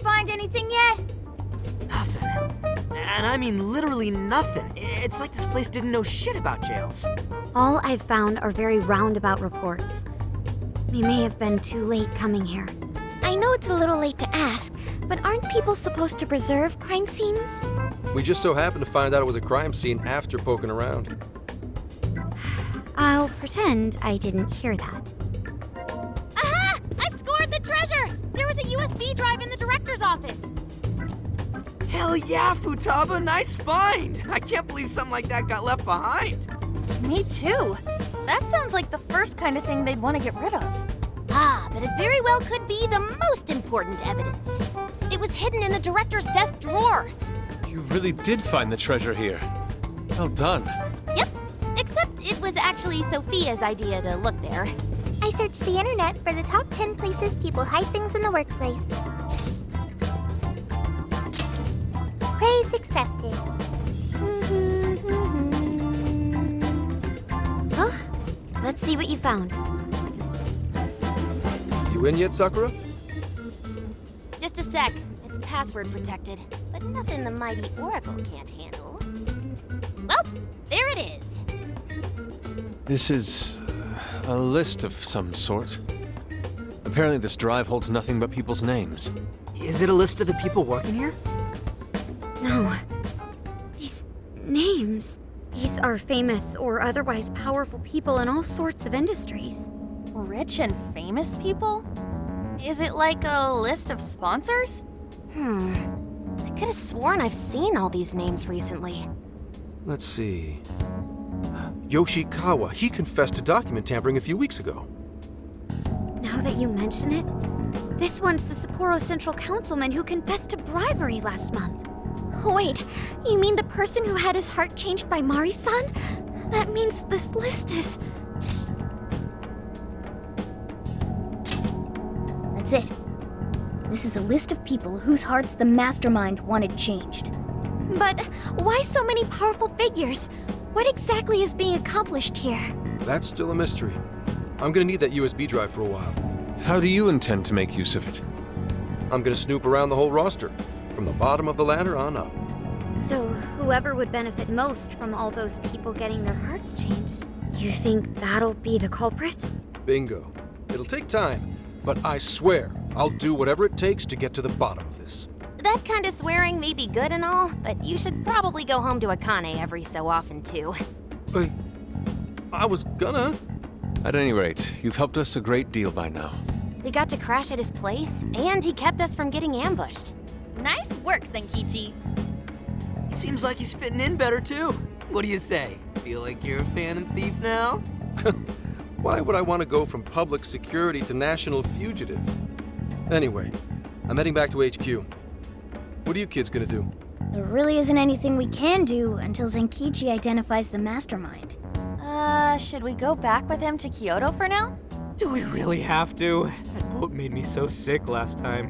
find anything yet? Nothing. And I mean literally nothing. It's like this place didn't know shit about jails. All I've found are very roundabout reports. We may have been too late coming here. I know it's a little late to ask, but aren't people supposed to preserve crime scenes? We just so happened to find out it was a crime scene after poking around. I'll pretend I didn't hear that. Aha! I've scored the treasure! There was a USB drive in the director's office. Hell yeah, Futaba, nice find! I can't believe something like that got left behind. Me too. That sounds like the first kind of thing they'd want to get rid of. Ah, but it very well could be the most important evidence. It was hidden in the director's desk drawer. You really did find the treasure here. Well done. Yep, except it was actually Sophia's idea to look there. I searched the internet for the top 10 places people hide things in the workplace. Praise accepted. Well, let's see what you found. You in yet, Sakura? Just a sec. It's password protected, but nothing the mighty Oracle can't handle. Well, there it is. This is a list of some sort. Apparently this drive holds nothing but people's names. Is it a list of the people working here? No. These names. These are famous or otherwise powerful people in all sorts of industries. Rich and famous people? Is it like a list of sponsors? I could have sworn I've seen all these names recently. Let's see. Yoshikawa, he confessed to document tampering a few weeks ago. Now that you mention it, this one's the Sapporo Central Councilman who confessed to bribery last month. Wait, you mean the person who had his heart changed by Mari-san? That means this list is... That's it. This is a list of people whose hearts the mastermind wanted changed. But why so many powerful figures? What exactly is being accomplished here? That's still a mystery. I'm gonna need that USB drive for a while. How do you intend to make use of it? I'm gonna snoop around the whole roster, from the bottom of the ladder on up. So, whoever would benefit most from all those people getting their hearts changed, you think that'll be the culprit? Bingo. It'll take time, but I swear I'll do whatever it takes to get to the bottom of this. That kind of swearing may be good and all, but you should probably go home to Akane every so often too. Wait, I was gonna. At any rate, you've helped us a great deal by now. We got to crash at his place, and he kept us from getting ambushed. Nice work, Senkichi. He seems like he's fitting in better too. What do you say? Feel like you're a Phantom Thief now? Why would I want to go from public security to national fugitive? Anyway, I'm heading back to HQ. What are you kids gonna do? There really isn't anything we can do until Zenkichi identifies the mastermind. Should we go back with him to Kyoto for now? Do we really have to? That boat made me so sick last time.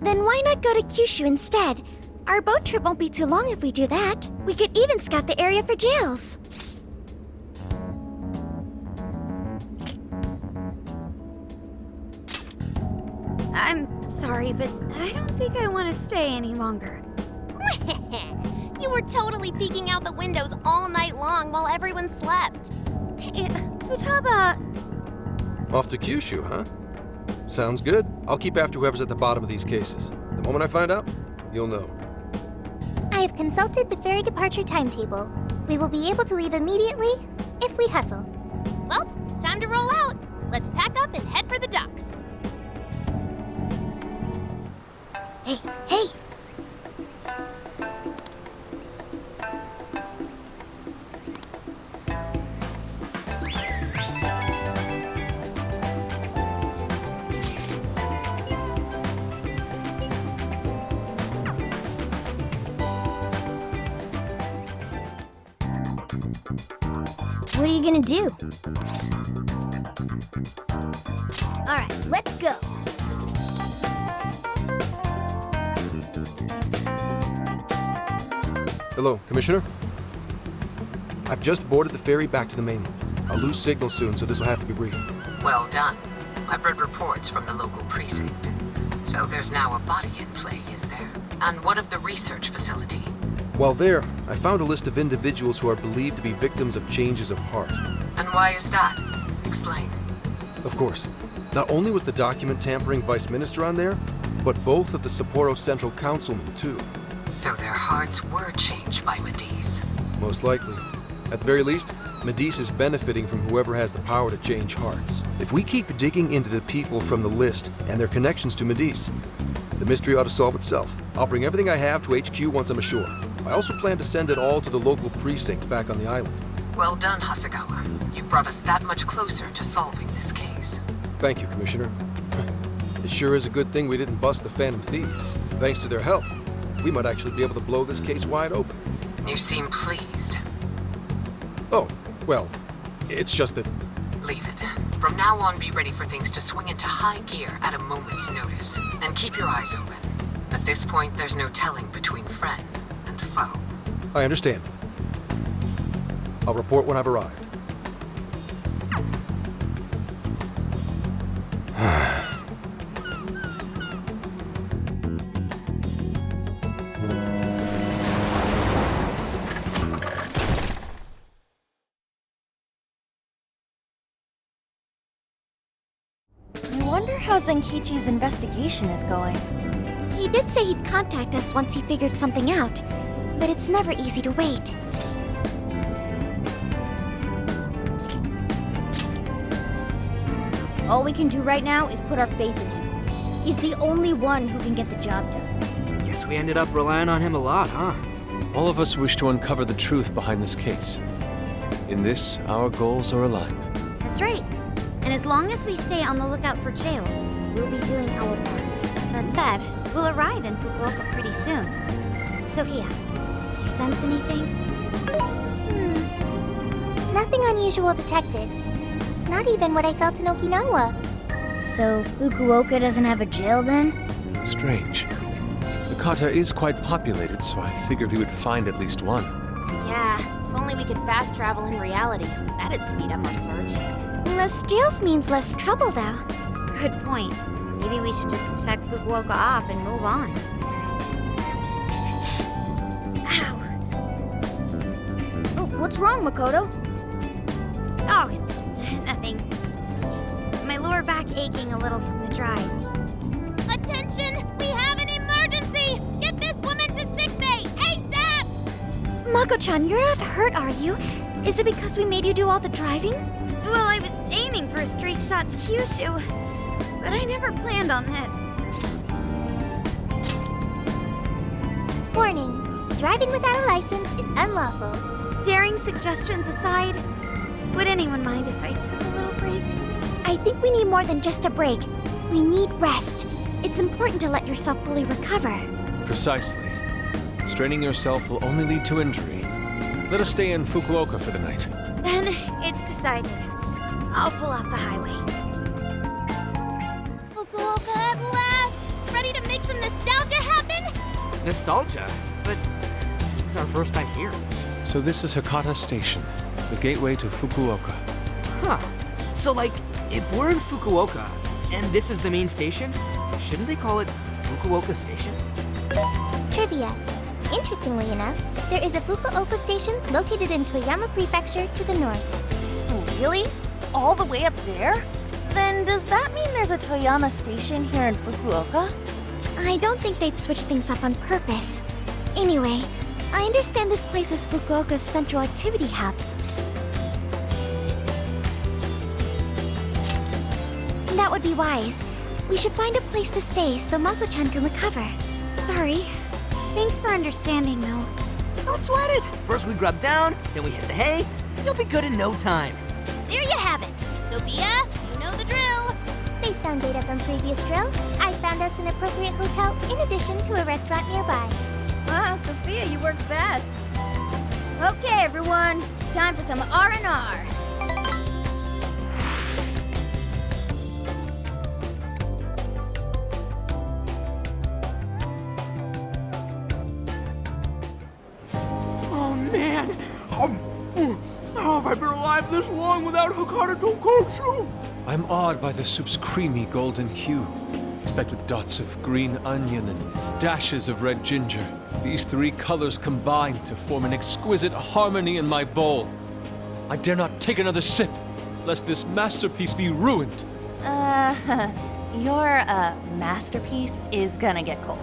Then why not go to Kyushu instead? Our boat trip won't be too long if we do that. We could even scout the area for jails. I'm sorry, but I don't think I want to stay any longer. You were totally peeking out the windows all night long while everyone slept. Futaba... Off to Kyushu, huh? Sounds good. I'll keep after whoever's at the bottom of these cases. The moment I find out, you'll know. I have consulted the ferry departure timetable. We will be able to leave immediately if we hustle. Well, time to roll out. Let's pack up and head for the docks. Hey! What are you gonna do? All right, let's go. Hello, Commissioner? I've just boarded the ferry back to the mainland. I'll lose signal soon, so this will have to be brief. Well done. I've read reports from the local precinct. So there's now a body in play, is there? And what of the research facility? While there, I found a list of individuals who are believed to be victims of changes of heart. And why is that? Explain. Of course, not only was the document tampering vice minister on there, but both of the Sapporo Central Councilmen, too. So their hearts were changed by Mediz. Most likely. At the very least, Mediz is benefiting from whoever has the power to change hearts. If we keep digging into the people from the list and their connections to Mediz, the mystery ought to solve itself. I'll bring everything I have to HQ once I'm ashore. I also plan to send it all to the local precinct back on the island. Well done, Hasegawa. You've brought us that much closer to solving this case. Thank you, Commissioner. It sure is a good thing we didn't bust the Phantom Thieves. Thanks to their help, we might actually be able to blow this case wide open. You seem pleased. Oh, well, it's just that... Leave it. From now on, be ready for things to swing into high gear at a moment's notice. And keep your eyes open. At this point, there's no telling between friend and foe. I understand. I'll report when I've arrived. I wonder how Zenkichi's investigation is going. He did say he'd contact us once he figured something out, but it's never easy to wait. All we can do right now is put our faith in him. He's the only one who can get the job done. Guess we ended up relying on him a lot, huh? All of us wish to uncover the truth behind this case. In this, our goals are aligned. That's right. And as long as we stay on the lookout for jails, we'll be doing our part. That said, we'll arrive in Fukuoka pretty soon. Sophia, do you sense anything? Nothing unusual detected. Not even what I felt in Okinawa. So Fukuoka doesn't have a jail then? Strange. The kata is quite populated, so I figured we would find at least one. Yeah, if only we could fast travel in reality. That'd speed up our search. Less jails means less trouble, though. Good point. Maybe we should just check Fukuoka off and move on. Ow. Oh, what's wrong, Makoto? Oh, it's nothing. Just my lower back aching a little from the drive. Attention! We have an emergency! Get this woman to sickbay! ASAP! Mako-chan, you're not hurt, are you? Is it because we made you do all the driving? Well, I was aiming for a straight shot to Kyushu, but I never planned on this. Warning. Driving without a license is unlawful. Daring suggestions aside, would anyone mind if I took a little break? I think we need more than just a break. We need rest. It's important to let yourself fully recover. Precisely. Straining yourself will only lead to injury. Let us stay in Fukuoka for the night. Then it's decided. I'll pull off the highway. Fukuoka at last! Ready to make some nostalgia happen? Nostalgia? But this is our first time here. So this is Hakata Station, the gateway to Fukuoka. Huh. So, like, if we're in Fukuoka, and this is the main station, shouldn't they call it Fukuoka Station? Trivia. Interestingly enough, there is a Fukuoka station located in Toyama Prefecture to the north. Really? All the way up there? Then does that mean there's a Toyama station here in Fukuoka? I don't think they'd switch things up on purpose. Anyway, I understand this place is Fukuoka's central activity hub. That would be wise. We should find a place to stay so Mako-chan can recover. Sorry. Thanks for understanding, though. Don't sweat it. First we grub down, then we hit the hay. You'll be good in no time. There you have it. Sophia, you know the drill. Based on data from previous drills, I found us an appropriate hotel in addition to a restaurant nearby. Wow, Sophia, you work fast. Okay, everyone, it's time for some R&R. Oh, man. How have I been alive this long without Hakata Tonkotsu? I'm awed by the soup's creamy golden hue. specked with dots of green onion and dashes of red ginger. These three colors combine to form an exquisite harmony in my bowl. I dare not take another sip, lest this masterpiece be ruined. Your, masterpiece is gonna get cold.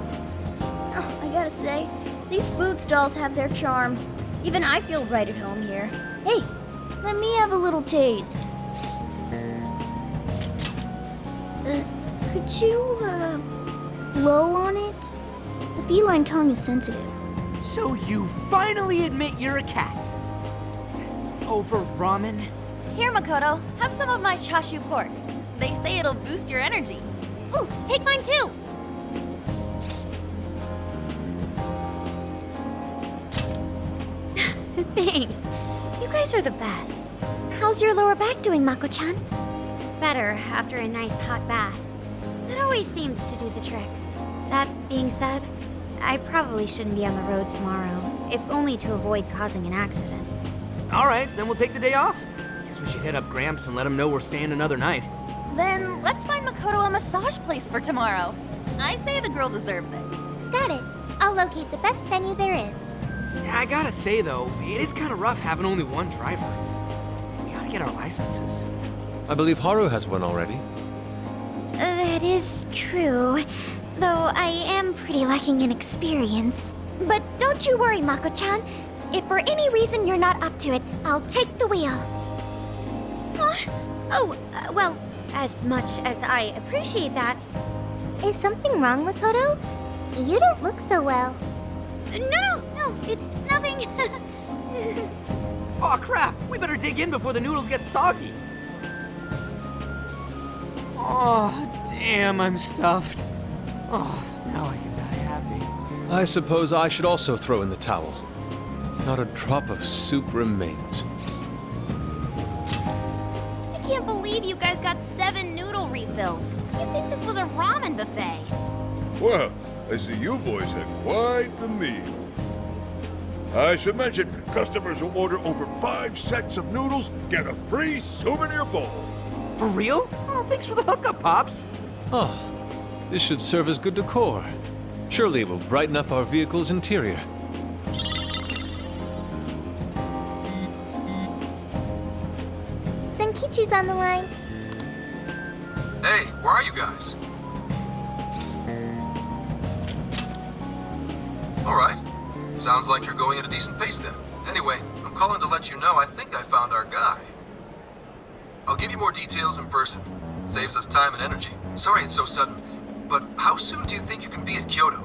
Oh, I gotta say, these food stalls have their charm. Even I feel right at home here. Hey, let me have a little taste. Could you, blow on it? The feline tongue is sensitive. So you finally admit you're a cat. Over ramen? Here, Makoto, have some of my chashu pork. They say it'll boost your energy. Ooh, take mine too! Thanks. You guys are the best. How's your lower back doing, Mako-chan? Better after a nice hot bath. That always seems to do the trick. That being said, I probably shouldn't be on the road tomorrow, if only to avoid causing an accident. All right, then we'll take the day off. Guess we should hit up Gramps and let him know we're staying another night. Then let's find Makoto a massage place for tomorrow. I say the girl deserves it. Got it. I'll locate the best venue there is. Yeah, I gotta say though, it is kind of rough having only one driver. We gotta get our licenses soon. I believe Haru has one already. That is true, though I am pretty lacking in experience. But don't you worry, Mako-chan. If for any reason you're not up to it, I'll take the wheel. Huh? Oh, well, as much as I appreciate that. Is something wrong, Makoto? You don't look so well. No, it's nothing. Aw, crap! We better dig in before the noodles get soggy. Oh, damn, I'm stuffed. Oh, now I can die happy. I suppose I should also throw in the towel. Not a drop of soup remains. I can't believe you guys got 7 noodle refills. You'd think this was a ramen buffet. Well, I see you boys had quite the meal. I should mention, customers who order over 5 sets of noodles get a free souvenir bowl. For real? Oh, thanks for the hookup, Pops. Oh, this should serve as good decor. Surely it will brighten up our vehicle's interior. Zenkichi's on the line. Hey, where are you guys? All right. Sounds like you're going at a decent pace then. Anyway, I'm calling to let you know I think I found our guy. I'll give you more details in person. Saves us time and energy. Sorry it's so sudden, but how soon do you think you can be at Kyoto?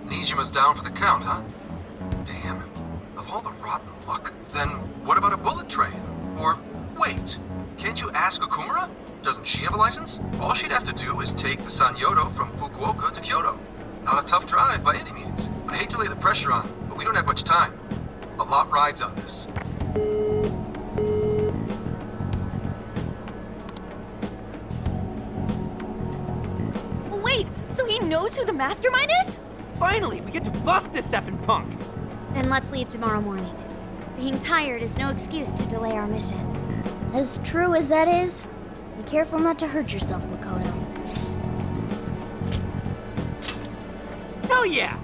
Nijima's down for the count, huh? Damn. Of all the rotten luck. Then what about a bullet train? Or, wait, can't you ask Okumura? Doesn't she have a license? All she'd have to do is take the Sanyodo from Fukuoka to Kyoto. Not a tough drive by any means. I hate to lay the pressure on, but we don't have much time. A lot rides on this. Wait, so he knows who the mastermind is? Finally, we get to bust this effing punk. Then let's leave tomorrow morning. Being tired is no excuse to delay our mission. As true as that is, be careful not to hurt yourself, Makoto. Hell yeah!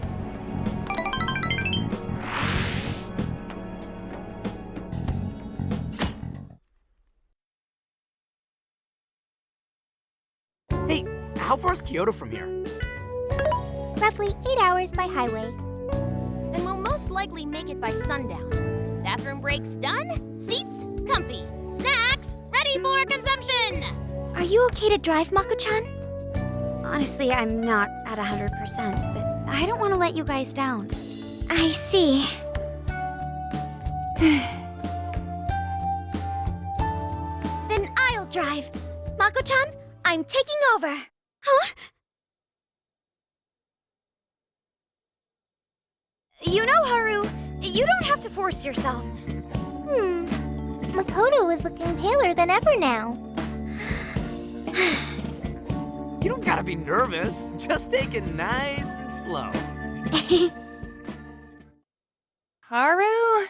Hey, how far is Kyoto from here? Roughly 8 hours by highway. Then we'll most likely make it by sundown. Bathroom breaks done, seats comfy, snacks ready for consumption! Are you okay to drive, Mako-chan? Honestly, I'm not at 100%, but I don't want to let you guys down. I see. Then I'll drive. Mako-chan, I'm taking over. Huh? You know, Haru, you don't have to force yourself. Makoto is looking paler than ever now. You don't gotta be nervous. Just take it nice and slow. Haru?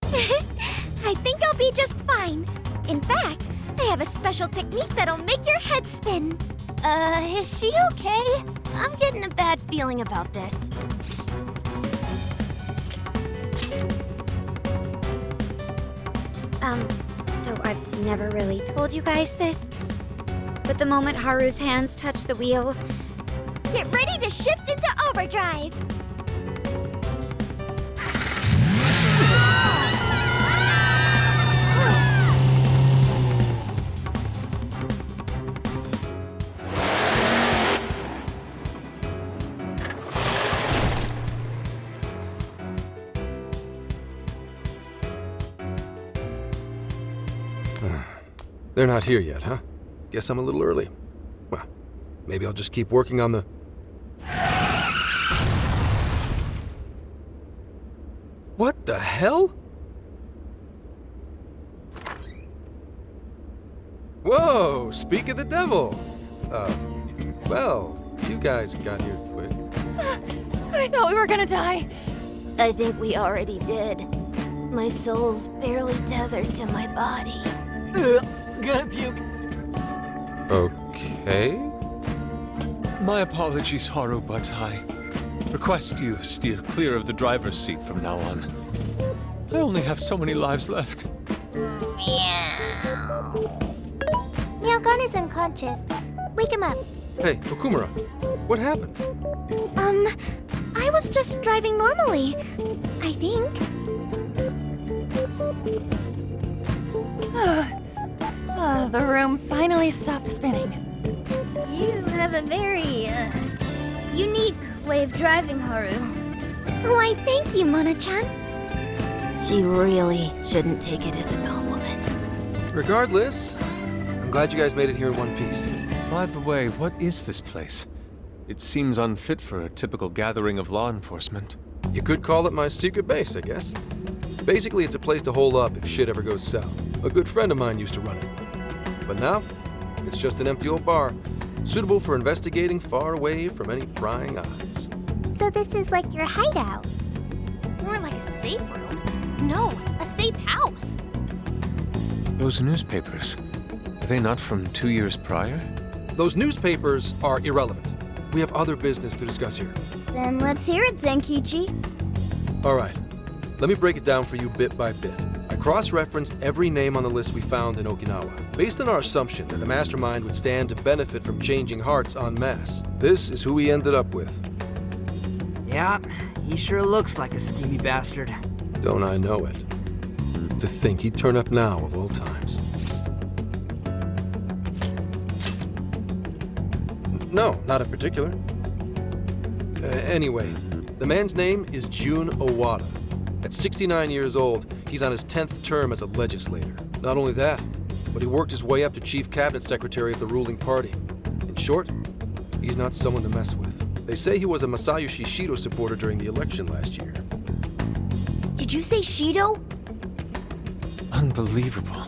I think I'll be just fine. In fact, have a special technique that'll make your head spin. Is she okay? I'm getting a bad feeling about this. So I've never really told you guys this, but the moment Haru's hands touch the wheel, get ready to shift into overdrive! They're not here yet, huh? Guess I'm a little early. Well, maybe I'll just keep working on the... What the hell? Whoa, speak of the devil. Well, you guys got here quick. I thought we were gonna die. I think we already did. My soul's barely tethered to my body. Gonna puke. Okay. My apologies, Haru, but I request you steer clear of the driver's seat from now on. I only have so many lives left. Meowgon is unconscious. Wake him up. Hey, Okumura, what happened? I was just driving normally, I think. The room finally stopped spinning. You have a very, unique way of driving, Haru. Why, thank you, Mona-chan. She really shouldn't take it as a compliment. Regardless, I'm glad you guys made it here in one piece. By the way, what is this place? It seems unfit for a typical gathering of law enforcement. You could call it my secret base, I guess. Basically, it's a place to hole up if shit ever goes south. A good friend of mine used to run it. But now, it's just an empty old bar, suitable for investigating far away from any prying eyes. So this is like your hideout. More like a safe room. No, a safe house. Those newspapers, are they not from 2 years prior? Those newspapers are irrelevant. We have other business to discuss here. Then let's hear it, Zenkichi. All right, let me break it down for you bit by bit. I cross-referenced every name on the list we found in Okinawa, based on our assumption that the mastermind would stand to benefit from changing hearts en masse. This is who we ended up with. Yeah, he sure looks like a schemy bastard. Don't I know it? To think he'd turn up now of all times. No, not in particular. Anyway, the man's name is Jun Owada. At 69 years old, he's on his 10th term as a legislator. Not only that, but he worked his way up to chief cabinet secretary of the ruling party. In short, he's not someone to mess with. They say he was a Masayoshi Shido supporter during the election last year. Did you say Shido? Unbelievable.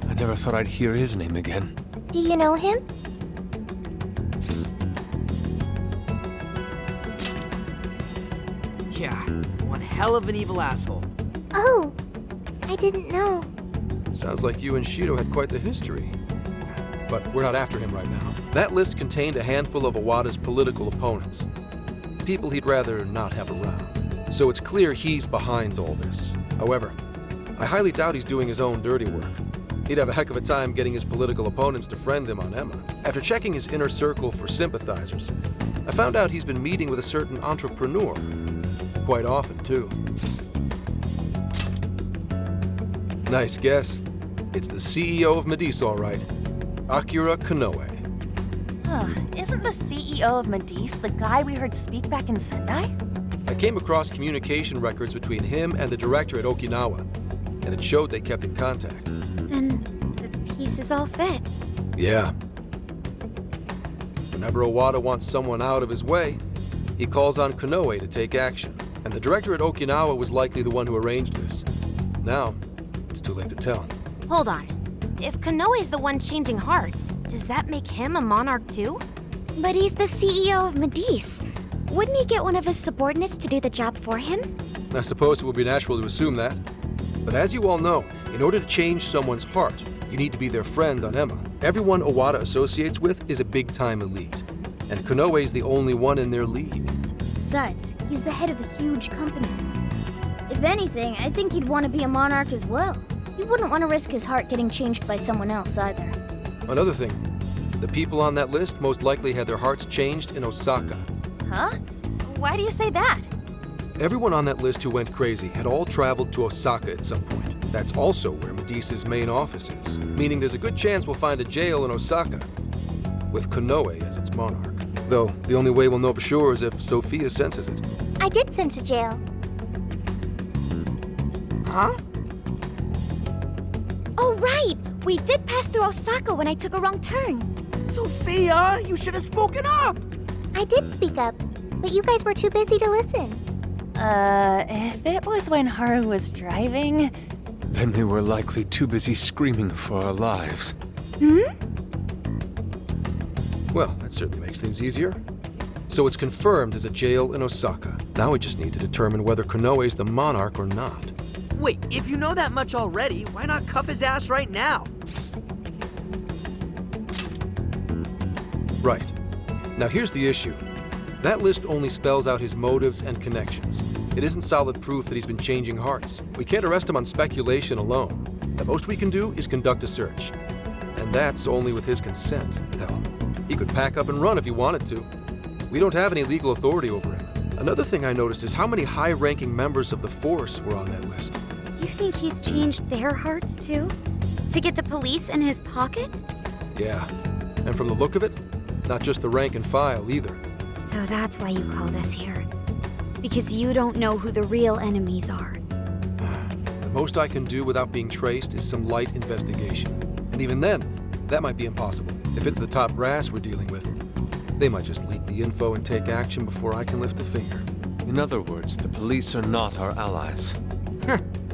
I never thought I'd hear his name again. Do you know him? Yeah, one hell of an evil asshole. Oh, I didn't know. Sounds like you and Shido had quite the history. But we're not after him right now. That list contained a handful of Owada's political opponents. People he'd rather not have around. So it's clear he's behind all this. However, I highly doubt he's doing his own dirty work. He'd have a heck of a time getting his political opponents to friend him on Emma. After checking his inner circle for sympathizers, I found out he's been meeting with a certain entrepreneur. Quite often, too. Nice guess. It's the CEO of Medice, all right. Akira Konoe. Isn't the CEO of Medice the guy we heard speak back in Sendai? I came across communication records between him and the director at Okinawa, and it showed they kept in contact. Then the pieces all fit. Yeah. Whenever Owada wants someone out of his way, he calls on Konoe to take action. And the director at Okinawa was likely the one who arranged this. Now, it's too late to tell. Hold on. If Konoe's the one changing hearts, does that make him a monarch too? But he's the CEO of Medice. Wouldn't he get one of his subordinates to do the job for him? I suppose it would be natural to assume that. But as you all know, in order to change someone's heart, you need to be their friend on Emma. Everyone Owada associates with is a big-time elite, and Konoe's the only one in their league. Besides, he's the head of a huge company. If anything, I think he'd want to be a monarch as well. He wouldn't want to risk his heart getting changed by someone else either. Another thing, the people on that list most likely had their hearts changed in Osaka. Huh? Why do you say that? Everyone on that list who went crazy had all traveled to Osaka at some point. That's also where Medea's main office is, meaning there's a good chance we'll find a jail in Osaka, with Konoe as its monarch. Though, the only way we'll know for sure is if Sophia senses it. I did sense a jail. Huh? Oh, right! We did pass through Osaka when I took a wrong turn. Sophia, you should have spoken up! I did speak up, but you guys were too busy to listen. If it was when Haru was driving... Then they were likely too busy screaming for our lives. Well, that certainly makes things easier. So it's confirmed as a jail in Osaka. Now we just need to determine whether Konoe's the monarch or not. Wait, if you know that much already, why not cuff his ass right now? Right. Now here's the issue. That list only spells out his motives and connections. It isn't solid proof that he's been changing hearts. We can't arrest him on speculation alone. The most we can do is conduct a search. And that's only with his consent. Hell, he could pack up and run if he wanted to. We don't have any legal authority over him. Another thing I noticed is how many high-ranking members of the force were on that list. You think he's changed their hearts too? To get the police in his pocket? Yeah, and from the look of it, not just the rank and file either. So that's why you called us here. Because you don't know who the real enemies are. The most I can do without being traced is some light investigation. And even then, that might be impossible. If it's the top brass we're dealing with, they might just leak the info and take action before I can lift a finger. In other words, the police are not our allies.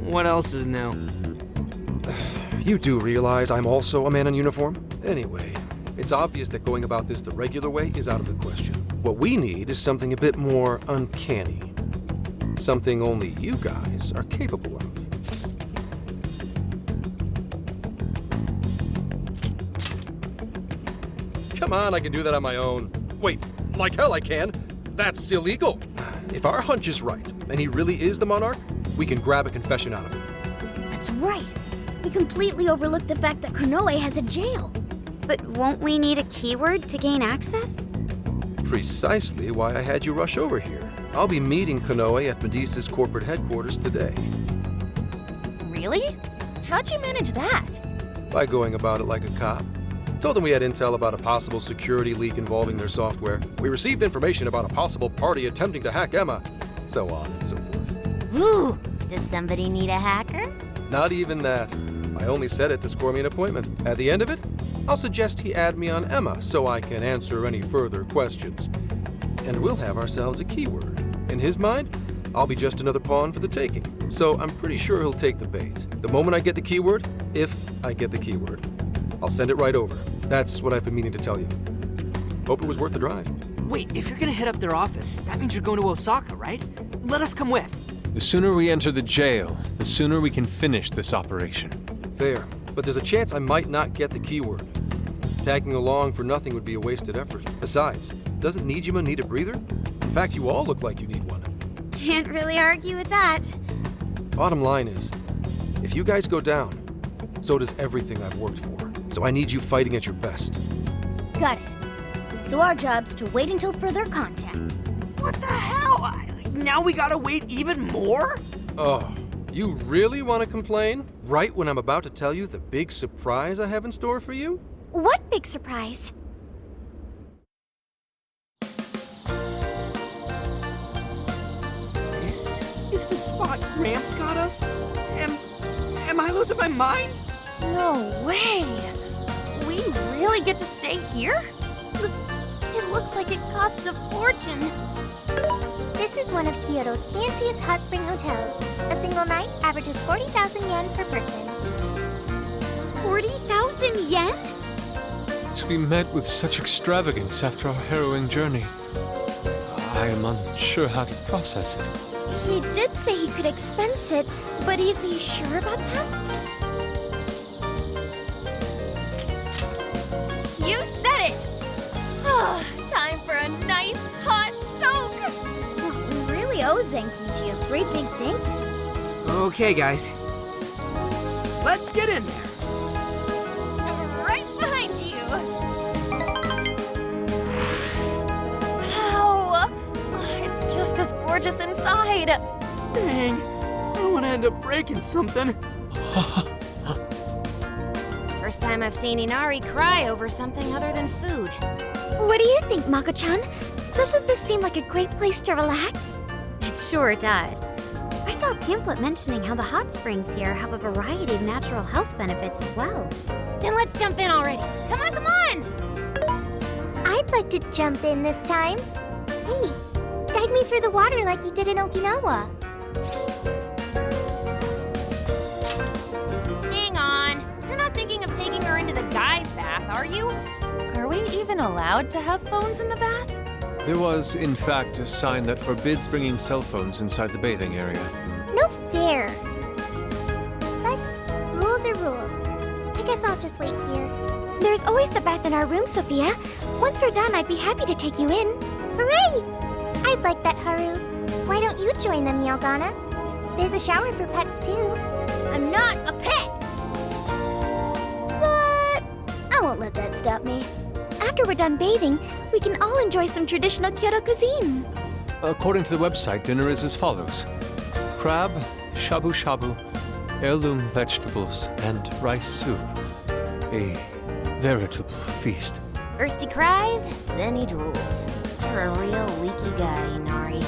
What else is new? You do realize I'm also a man in uniform? Anyway, it's obvious that going about this the regular way is out of the question. What we need is something a bit more uncanny. Something only you guys are capable of. Come on, I can do that on my own. Wait, like hell I can. That's illegal. If our hunch is right, and he really is the monarch, we can grab a confession out of him. That's right. We completely overlooked the fact that Konoe has a jail. But won't we need a keyword to gain access? Precisely why I had you rush over here. I'll be meeting Konoe at Medea's corporate headquarters today. Really? How'd you manage that? By going about it like a cop. Told them we had intel about a possible security leak involving their software. We received information about a possible party attempting to hack Emma, so on and so forth. Ooh, does somebody need a hacker? Not even that. I only said it to score me an appointment. At the end of it, I'll suggest he add me on Emma so I can answer any further questions. And we'll have ourselves a keyword. In his mind, I'll be just another pawn for the taking. So I'm pretty sure he'll take the bait. The moment I get the keyword, if I get the keyword, I'll send it right over. That's what I've been meaning to tell you. Hope it was worth the drive. Wait, if you're gonna hit up their office, that means you're going to Osaka, right? Let us come with. The sooner we enter the jail, the sooner we can finish this operation. Fair, but there's a chance I might not get the keyword. Tagging along for nothing would be a wasted effort. Besides, doesn't Nijima need a breather? In fact, you all look like you need one. Can't really argue with that. Bottom line is, if you guys go down, so does everything I've worked for. So I need you fighting at your best. Got it. So our job's to wait until further contact. What the hell? Now we gotta wait even more? Oh, you really want to complain? Right when I'm about to tell you the big surprise I have in store for you? What big surprise? This is the spot Gramps got us? Am I losing my mind? No way! We really get to stay here? It looks like it costs a fortune. This is one of Kyoto's fanciest hot spring hotels. A single night averages 40,000 yen per person. 40,000 yen? To be met with such extravagance after our harrowing journey, I am unsure how to process it. He did say he could expense it, but is he sure about that? go, Zenkichi. A great big thank you. Okay, guys. Let's get in there. Right behind you. Wow, it's just as gorgeous inside. Dang, I don't want to end up breaking something. First time I've seen Inari cry over something other than food. What do you think, Mako-chan? Doesn't this seem like a great place to relax? It sure does. I saw a pamphlet mentioning how the hot springs here have a variety of natural health benefits as well. Then let's jump in already. Come on, come on! I'd like to jump in this time. Hey, guide me through the water like you did in Okinawa. Hang on. You're not thinking of taking her into the guys' bath, are you? Are we even allowed to have phones in the bath? There was, in fact, a sign that forbids bringing cell phones inside the bathing area. No fair. But rules are rules. I guess I'll just wait here. There's always the bath in our room, Sophia. Once we're done, I'd be happy to take you in. Hooray! I'd like that, Haru. Why don't you join them, Yalgana? There's a shower for pets, too. I'm not a pet! But I won't let that stop me. After we're done bathing, we can all enjoy some traditional Kyoto cuisine. According to the website, dinner is as follows. Crab, shabu-shabu, heirloom vegetables, and rice soup. A veritable feast. First he cries, then he drools. You're a real leaky guy, Inari.